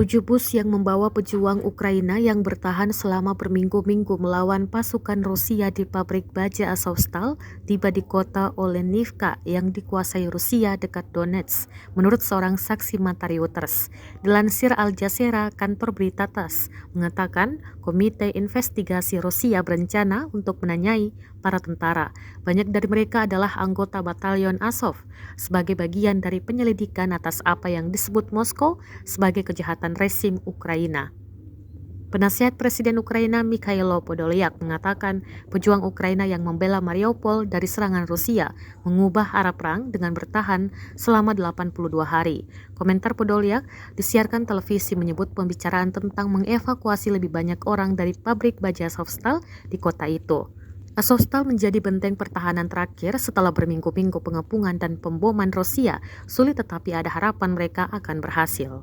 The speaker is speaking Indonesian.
7 bus yang membawa pejuang Ukraina yang bertahan selama berminggu-minggu melawan pasukan Rusia di pabrik baja Azovstal tiba di kota Olenivka yang dikuasai Rusia dekat Donetsk, menurut seorang saksi mata Reuters. Dilansir Al Jazeera, kantor berita TASS mengatakan Komite Investigasi Rusia berencana untuk menanyai para tentara. Banyak dari mereka adalah anggota batalion Azov sebagai bagian dari penyelidikan atas apa yang disebut Moskow sebagai kejahatan rezim Ukraina. Penasihat Presiden Ukraina Mikhailo Podolyak mengatakan pejuang Ukraina yang membela Mariupol dari serangan Rusia mengubah arah perang dengan bertahan selama 82 hari. Komentar Podolyak disiarkan televisi menyebut pembicaraan tentang mengevakuasi lebih banyak orang dari pabrik baja Azovstal di kota itu. Azovstal menjadi benteng pertahanan terakhir setelah berminggu-minggu pengepungan dan pemboman Rusia sulit, tetapi ada harapan mereka akan berhasil.